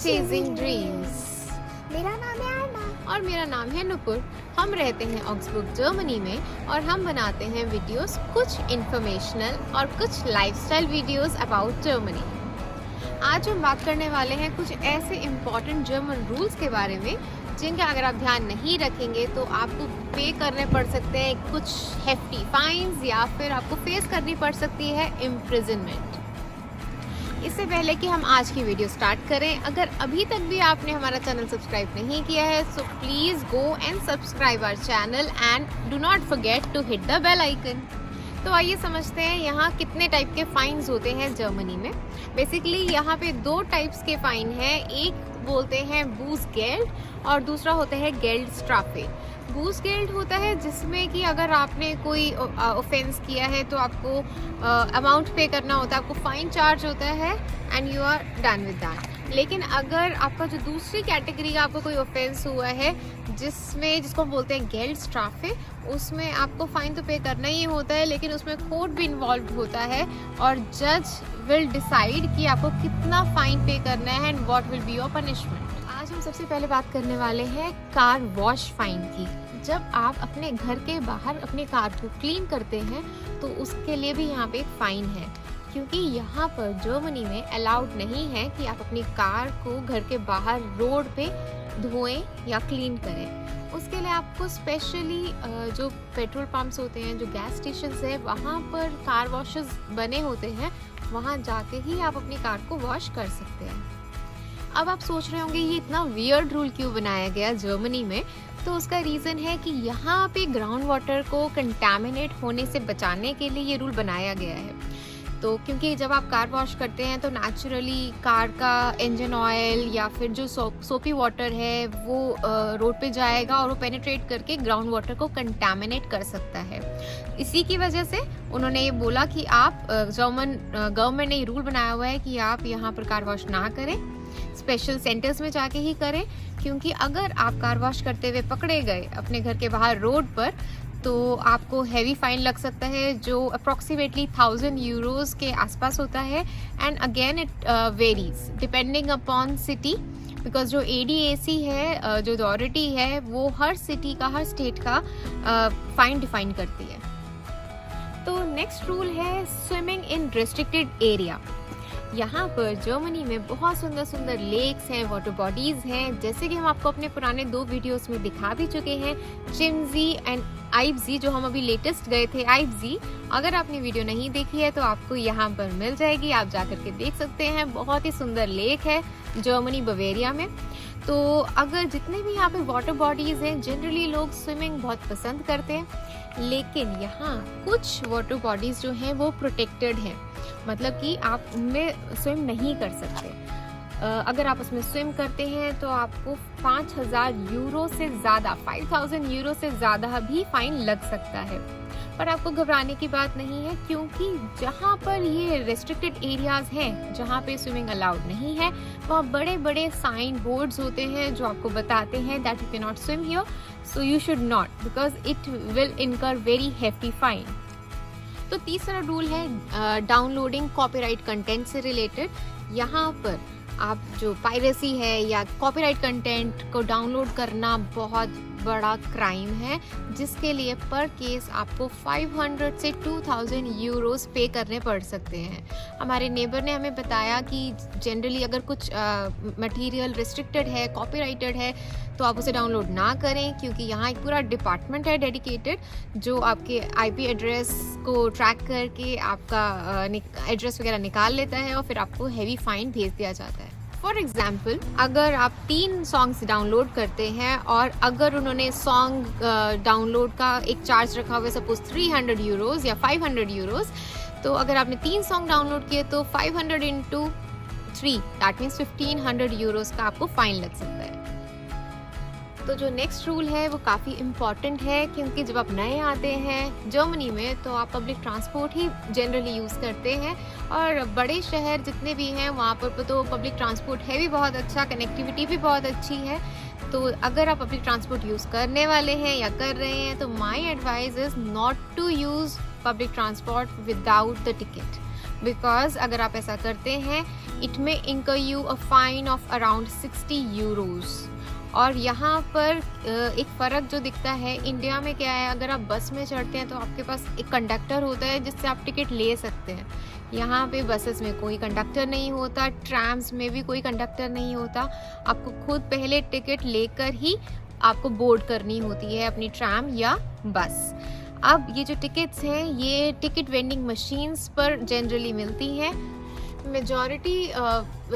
Chasing dreams. मेरा नाम है आरना और मेरा नाम है नुपुर। हम रहते हैं ऑक्सबर्ग जर्मनी में और हम बनाते हैं वीडियोस, कुछ इंफॉर्मेशनल और कुछ लाइफस्टाइल वीडियोस अबाउट जर्मनी। आज हम बात करने वाले हैं कुछ ऐसे इम्पॉर्टेंट जर्मन रूल्स के बारे में जिनका अगर आप ध्यान नहीं रखेंगे तो आपको पे करने पड़ सकते हैं कुछ हेफ्टी फाइन्स या फिर आपको फेस करनी पड़ सकती है इम्प्रिजनमेंट। इससे पहले कि हम आज की वीडियो स्टार्ट करें, अगर अभी तक भी आपने हमारा चैनल सब्सक्राइब नहीं किया है so please go and subscribe our channel and do not forget to hit the bell icon. तो आइए समझते हैं यहाँ कितने टाइप के फाइन्स होते हैं जर्मनी में। बेसिकली यहाँ पे दो टाइप्स के फाइन हैं, एक बोलते हैं बूसगेल्ड और दूसरा होता है गेल्ड स्ट्राफे। बूसगेल्ड होता है जिसमें कि अगर आपने कोई ऑफेंस किया है तो आपको अमाउंट पे करना होता है, आपको फाइन चार्ज होता है and you are done with that. लेकिन अगर आपका जो दूसरी कैटेगरी का आपको कोई ऑफेंस हुआ है जिसको हम बोलते हैं गेल्ड स्ट्राफे, उसमें आपको फाइन तो पे करना ही होता है लेकिन उसमें कोर्ट भी इन्वॉल्व होता है और जज विल डिसाइड कि आपको कितना फाइन पे करना है and what will be your punishment. आज हम सबसे पहले बात करने वाले हैं कार वॉश फाइन की। जब आप अपने घर के बाहर अपने कार को क्लीन करते हैं तो उसके लिए भी यहाँ पे एक फ़ाइन है, क्योंकि यहाँ पर जर्मनी में अलाउड नहीं है कि आप अपनी कार को घर के बाहर रोड पे धोएं या क्लीन करें। उसके लिए आपको स्पेशली जो पेट्रोल पंप्स होते हैं, जो गैस स्टेशंस है, वहाँ पर कार वॉशेस बने होते हैं, वहाँ जाके ही आप अपनी कार को वॉश कर सकते हैं। अब आप सोच रहे होंगे ये इतना वियर्ड रूल क्यों बनाया गया जर्मनी में, तो उसका रीज़न है कि यहाँ पे ग्राउंड वाटर को कंटामिनेट होने से बचाने के लिए ये रूल बनाया गया है। तो क्योंकि जब आप कार वॉश करते हैं तो नेचुरली कार का इंजन ऑयल या फिर जो सोपी वाटर है वो रोड पे जाएगा और वो पेनिट्रेट करके ग्राउंड वाटर को कंटामिनेट कर सकता है। इसी की वजह से उन्होंने ये बोला कि आप जर्मन गवर्नमेंट ने ये रूल बनाया हुआ है कि आप यहाँ पर कार वॉश ना करें, स्पेशल सेंटर्स में जाके ही करें, क्योंकि अगर आप कार वॉश करते हुए पकड़े गए अपने घर के बाहर रोड पर तो आपको हैवी फाइन लग सकता है जो अप्रॉक्सीमेटली 1000 यूरोज के आसपास होता है। And again it varies depending upon city, because जो ADAC है, जो अथॉरिटी है, वो हर सिटी का, हर स्टेट का फाइन डिफाइन करती है। तो नेक्स्ट रूल है स्विमिंग इन रेस्ट्रिक्टेड एरिया। यहाँ पर जर्मनी में बहुत सुंदर सुंदर लेक्स हैं, वाटर बॉडीज हैं, जैसे कि हम आपको अपने पुराने 2 वीडियोस में दिखा भी चुके हैं, चिमजी एंड आइब्जी, जो हम अभी लेटेस्ट गए थे आइब्जी। अगर आपने वीडियो नहीं देखी है तो आपको यहाँ पर मिल जाएगी, आप जाकर के देख सकते हैं। बहुत ही सुंदर लेक है जर्मनी बवेरिया में। तो अगर जितने भी यहाँ पे वाटर बॉडीज हैं, जनरली लोग स्विमिंग बहुत पसंद करते हैं, लेकिन यहाँ कुछ वाटर बॉडीज जो हैं वो प्रोटेक्टेड हैं, मतलब कि आप उनमें स्विम नहीं कर सकते। अगर आप उसमें स्विम करते हैं तो आपको 5000 यूरो से ज़्यादा, 5000 यूरो से ज़्यादा भी फाइन लग सकता है। पर आपको घबराने की बात नहीं है, क्योंकि जहाँ पर ये रेस्ट्रिक्टेड एरियाज़ हैं, जहाँ पे स्विमिंग अलाउड नहीं है, वहाँ बड़े बड़े साइन बोर्ड्स होते हैं जो आपको बताते हैं that you can not swim here, so you should not, because it will इनकर वेरी हेफ्टी फाइन। तो तीसरा रूल है डाउनलोडिंग कॉपीराइट कंटेंट से रिलेटेड। यहाँ पर आप जो पायरेसी है या कॉपीराइट कंटेंट को डाउनलोड करना बहुत बड़ा क्राइम है, जिसके लिए पर केस आपको 500 से 2000 यूरोस पे करने पड़ सकते हैं। हमारे नेबर ने हमें बताया कि जनरली अगर कुछ मटेरियल रिस्ट्रिक्टेड है, कॉपीराइटेड है, तो आप उसे डाउनलोड ना करें, क्योंकि यहाँ एक पूरा डिपार्टमेंट है डेडिकेटेड जो आपके IP एड्रेस को ट्रैक करके आपका एड्रेस वगैरह निकाल लेता है और फिर आपको हैवी फाइन भेज दिया जाता है। फॉर एग्जाम्पल, अगर आप 3 सॉन्ग्स डाउनलोड करते हैं और अगर उन्होंने सॉन्ग डाउनलोड का एक चार्ज रखा हुआ है, सपोज 300 यूरोज या 500 यूरोज, तो अगर आपने 3 सॉन्ग डाउनलोड किए तो 500 into 3 दैट मीन्स 1500 यूरोज का आपको फाइन लग सकता है। तो जो नेक्स्ट रूल है वो काफ़ी इम्पॉर्टेंट है, क्योंकि जब आप नए आते हैं जर्मनी में तो आप पब्लिक ट्रांसपोर्ट ही जनरली यूज़ करते हैं, और बड़े शहर जितने भी हैं वहाँ पर तो पब्लिक ट्रांसपोर्ट है भी बहुत अच्छा, कनेक्टिविटी भी बहुत अच्छी है। तो अगर आप पब्लिक ट्रांसपोर्ट यूज़ करने वाले हैं या कर रहे हैं तो my advice is not to use public transport without the ticket. Because अगर आप ऐसा करते हैं it may incur you a fine of around 60 euros. और यहाँ पर एक फ़र्क जो दिखता है इंडिया में क्या है, अगर आप बस में चढ़ते हैं तो आपके पास एक कंडक्टर होता है जिससे आप टिकट ले सकते हैं। यहाँ पे बसेस में कोई कंडक्टर नहीं होता, ट्रैम्स में भी कोई कंडक्टर नहीं होता। आपको खुद पहले टिकट लेकर ही आपको बोर्ड करनी होती है अपनी ट्रैम या बस। अब ये जो टिकट्स हैं ये टिकट वेंडिंग मशीन्स पर जनरली मिलती हैं। मेजॉरिटी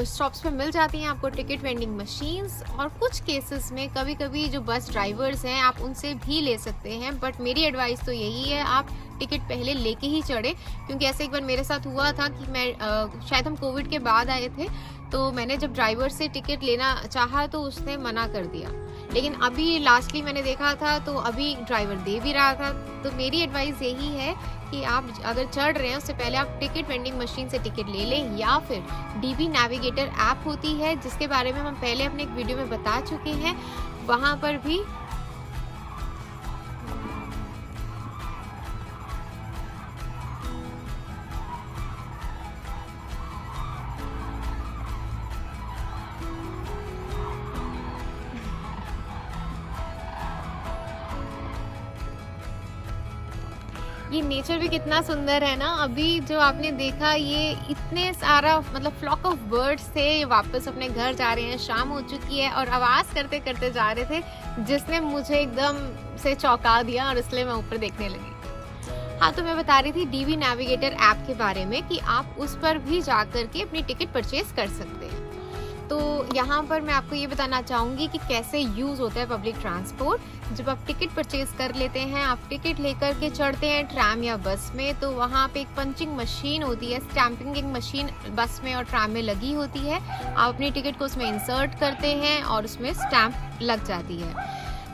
शॉप्स पे मिल जाती हैं आपको टिकट वेंडिंग मशीन्स, और कुछ केसेस में कभी कभी जो बस ड्राइवर्स हैं आप उनसे भी ले सकते हैं। बट मेरी एडवाइस तो यही है आप टिकट पहले लेके ही चढ़े, क्योंकि ऐसे एक बार मेरे साथ हुआ था कि मैं शायद हम कोविड के बाद आए थे, तो मैंने जब ड्राइवर से टिकट लेना चाहा तो उसने मना कर दिया। लेकिन अभी लास्टली मैंने देखा था तो अभी ड्राइवर दे भी रहा था। तो मेरी एडवाइस यही है कि आप अगर चढ़ रहे हैं उससे पहले आप टिकट वेंडिंग मशीन से टिकट ले लें, या फिर डीबी नेविगेटर ऐप होती है जिसके बारे में हम पहले अपने एक वीडियो में बता चुके हैं, वहाँ पर भी ये नेचर भी कितना सुंदर है ना। अभी जो आपने देखा ये इतने सारा मतलब फ्लॉक ऑफ बर्ड्स थे, ये वापस अपने घर जा रहे हैं, शाम हो चुकी है और आवाज़ करते करते जा रहे थे जिसने मुझे एकदम से चौंका दिया और इसलिए मैं ऊपर देखने लगी। हाँ, तो मैं बता रही थी डीबी नेविगेटर ऐप के बारे में कि आप उस पर भी जा कर के अपनी टिकट परचेज कर सकते हैं। तो यहाँ पर मैं आपको ये बताना चाहूँगी कि कैसे यूज़ होता है पब्लिक ट्रांसपोर्ट। जब आप टिकट परचेज कर लेते हैं, आप टिकट लेकर के चढ़ते हैं ट्रैम या बस में, तो वहाँ पे एक पंचिंग मशीन होती है, स्टैंपिंग मशीन बस में और ट्रैम में लगी होती है। आप अपनी टिकट को उसमें इंसर्ट करते हैं और उसमें स्टैंप लग जाती है।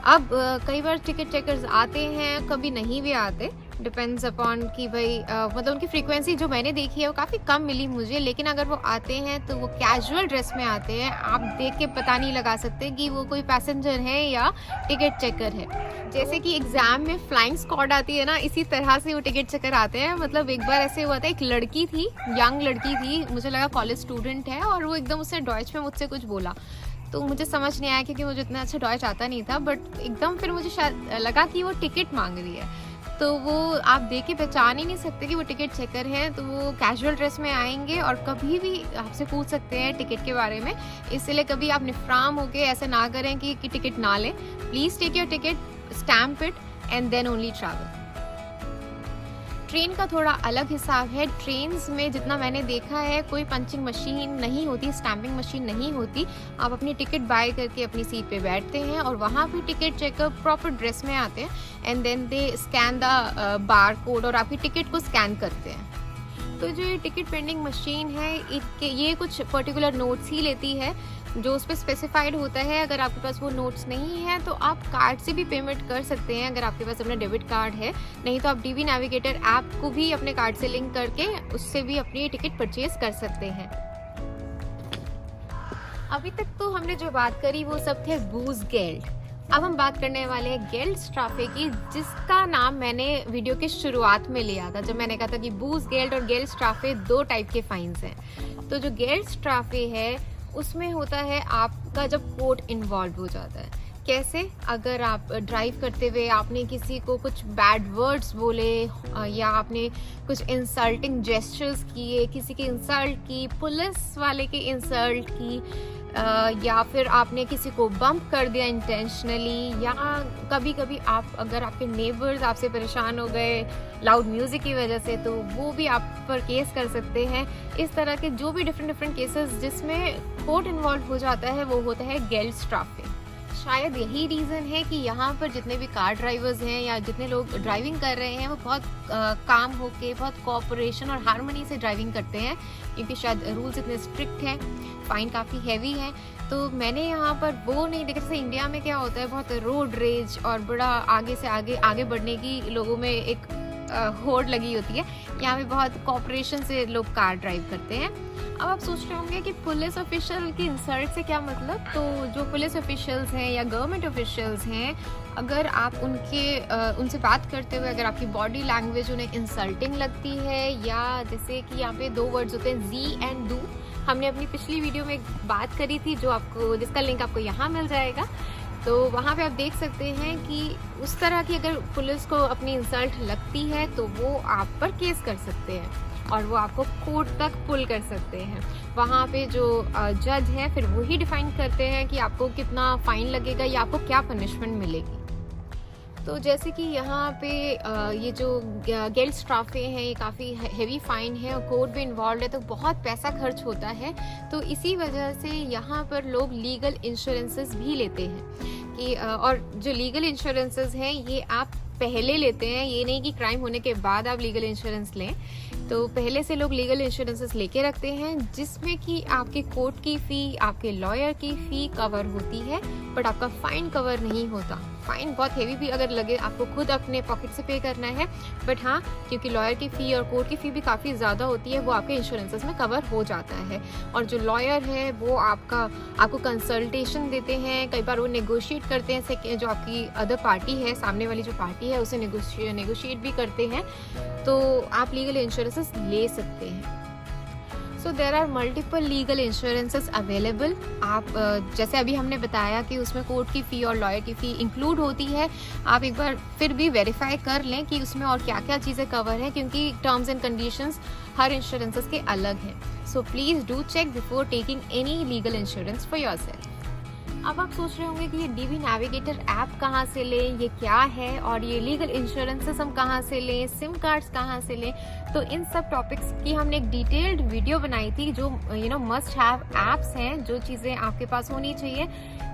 अब कई बार टिकट चेकर्स आते हैं, कभी नहीं भी आते, डिपेंड्स अपॉन कि भाई मतलब उनकी फ्रीक्वेंसी जो मैंने देखी है वो काफ़ी कम मिली मुझे। लेकिन अगर वो आते हैं तो वो कैजुअल ड्रेस में आते हैं, आप देख के पता नहीं लगा सकते कि वो कोई पैसेंजर है या टिकट चेकर है। जैसे कि एग्ज़ाम में फ्लाइंग स्क्वाड आती है ना, इसी तरह से वो टिकट चेकर आते हैं। मतलब एक बार ऐसे हुआ था, एक लड़की थी, यंग लड़की थी, मुझे लगा कॉलेज स्टूडेंट है, और वो एकदम उसने डॉइच में मुझसे कुछ बोला, तो मुझे समझ नहीं आया क्योंकि मुझे इतना अच्छा डॉइच आता नहीं था। बट एकदम फिर मुझे शायद लगा कि वो टिकट मांग रही है, तो वो आप देख के पहचान ही नहीं सकते कि वो टिकट चेकर हैं। तो वो कैजुअल ड्रेस में आएंगे और कभी भी आपसे पूछ सकते हैं टिकट के बारे में। इसलिए कभी आप निफ्राम होके ऐसा ना करें कि टिकट ना लें। Please take your ticket, stamp it and then only travel. Train का थोड़ा अलग हिसाब है। ट्रेन्स में जितना मैंने देखा है कोई पंचिंग मशीन नहीं होती, स्टैंपिंग मशीन नहीं होती। आप अपनी टिकट बाय करके अपनी सीट पे बैठते हैं और वहाँ भी टिकट चेकर प्रॉपर ड्रेस में आते हैं and then they scan the bar code और आपकी टिकट को स्कैन करते हैं। तो जो ये टिकट वेंडिंग मशीन है ये कुछ पर्टिकुलर नोट्स ही लेती है जो उस पर स्पेसिफाइड होता है। अगर आपके पास वो नोट्स नहीं है तो आप कार्ड से भी पेमेंट कर सकते हैं अगर आपके पास अपना डेबिट कार्ड है। नहीं तो आप डीबी नेविगेटर ऐप को भी अपने कार्ड से लिंक करके उससे भी अपनी टिकट परचेज कर सकते हैं। अभी तक तो हमने जो बात करी वो सब थे बूज़गेल्ड। अब हम बात करने वाले हैं गेल्डस्ट्राफे की, जिसका नाम मैंने वीडियो की शुरुआत में लिया था जब मैंने कहा था कि बूज़गेल्ड और गेल्डस्ट्राफे दो टाइप के फाइन्स हैं। तो जो गेल्डस्ट्राफे है उसमें होता है आपका जब कोर्ट इन्वॉल्व हो जाता है। कैसे? अगर आप ड्राइव करते हुए आपने किसी को कुछ बैड वर्ड्स बोले या आपने कुछ इंसल्टिंग जेस्चर्स किए, किसी की इंसल्ट की, पुलिस वाले की इंसल्ट की, या फिर आपने किसी को बम्प कर दिया इंटेंशनली, या कभी कभी आप अगर आपके नेबर्स आपसे परेशान हो गए लाउड म्यूज़िक की वजह से, तो वो भी आप पर केस कर सकते हैं। इस तरह के जो भी डिफरेंट केसेस जिसमें कोर्ट इन्वॉल्व हो जाता है वो होता है गेल्डस्ट्राफे। शायद यही रीज़न है कि यहाँ पर जितने भी कार ड्राइवर्स हैं या जितने लोग ड्राइविंग कर रहे हैं वो बहुत काम होके, बहुत कोऑपरेशन और हार्मनी से ड्राइविंग करते हैं, क्योंकि शायद रूल्स इतने स्ट्रिक्ट हैं, फ़ाइन काफ़ी हैवी है। तो मैंने यहाँ पर वो नहीं देखा जैसे इंडिया में क्या होता है, बहुत रोड रेज और बड़ा आगे से आगे बढ़ने की लोगों में एक होड़ लगी होती है। यहाँ पे बहुत कोऑपरेशन से लोग कार ड्राइव करते हैं। अब आप सोच रहे होंगे कि पुलिस ऑफिशियल की इंसल्ट से क्या मतलब। तो जो पुलिस ऑफिशियल्स हैं या गवर्नमेंट ऑफिशियल्स हैं, अगर आप उनसे बात करते हुए अगर आपकी बॉडी लैंग्वेज उन्हें इंसल्टिंग लगती है, या जैसे कि यहाँ पे 2 वर्ड्स होते हैं जी एंड डू, हमने अपनी पिछली वीडियो में बात करी थी जिसका लिंक आपको यहाँ मिल जाएगा। तो वहाँ पे आप देख सकते हैं कि उस तरह की अगर पुलिस को अपनी इंसल्ट लगती है तो वो आप पर केस कर सकते हैं और वो आपको कोर्ट तक पुल कर सकते हैं। वहाँ पे जो जज है फिर वही डिफाइन करते हैं कि आपको कितना फाइन लगेगा या आपको क्या पनिशमेंट मिलेगी। तो जैसे कि यहाँ पे ये जो गेल्डस्ट्राफे हैं, ये काफ़ी हेवी फाइन है और कोर्ट भी इन्वॉल्व है, तो बहुत पैसा खर्च होता है। तो इसी वजह से यहाँ पर लोग लीगल इंश्योरेंसेस भी लेते हैं कि और जो लीगल इंश्योरेंसेस हैं ये आप पहले लेते हैं, ये नहीं कि क्राइम होने के बाद आप लीगल इंश्योरेंस लें। तो पहले से लोग लीगल इंश्योरेंसेस लेके रखते हैं जिसमें कि आपके कोर्ट की फ़ी, आपके लॉयर की फ़ी कवर होती है, बट आपका फ़ाइन कवर नहीं होता। फ़ाइन बहुत हेवी भी अगर लगे आपको खुद अपने पॉकेट से पे करना है, बट हाँ क्योंकि लॉयर की फ़ी और कोर्ट की फ़ी भी काफ़ी ज़्यादा होती है, वो आपके इंश्योरेंसेस में कवर हो जाता है। और जो लॉयर है वो आपको कंसल्टेशन देते हैं, कई बार वो नेगोशिएट करते हैं, जो आपकी अदर पार्टी है, सामने वाली जो पार्टी है उसे नेगोशिएट भी करते हैं, तो आप लीगल इंश्योरेंसेस ले सकते हैं। So there are multiple legal insurances available. आप जैसे अभी हमने बताया कि उसमें कोर्ट की फ़ी और लॉयर की फ़ी इंक्लूड होती है, आप एक बार फिर भी वेरीफाई कर लें कि उसमें और क्या क्या चीज़ें कवर हैं, क्योंकि टर्म्स एंड कंडीशंस हर इंश्योरेंसेस के अलग हैं। So please do check before taking any legal insurance for yourself. अब आप सोच रहे होंगे कि ये DB नेविगेटर ऐप कहाँ से लें, ये क्या है, और ये लीगल इंश्योरेंसेस हम कहाँ से लें, सिम कार्ड्स कहाँ से लें। तो इन सब टॉपिक्स की हमने एक डिटेल्ड वीडियो बनाई थी, जो मस्ट हैव ऐप्स हैं, जो चीज़ें आपके पास होनी चाहिए।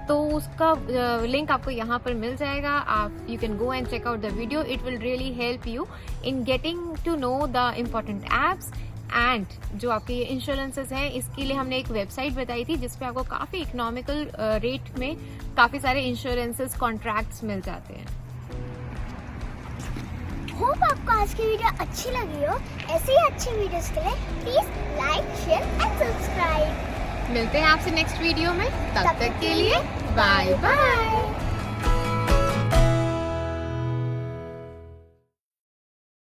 तो उसका लिंक आपको यहाँ पर मिल जाएगा। You can go and check out the video. It will really help you in getting to know the important apps and जो आपके इंश्योरेंसेस हैं। इसके लिए हमने एक वेबसाइट बताई थी जिसपे आपको काफ़ी इकोनॉमिकल रेट में काफ़ी सारे इंश्योरेंसेस कॉन्ट्रैक्ट्स मिल जाते हैं। होप आपको आज की वीडियो अच्छी लगी हो। ऐसे ही अच्छी वीडियोस के लिए please like, share and subscribe. मिलते हैं आपसे नेक्स्ट वीडियो में, तब तक के लिए बाय बाय।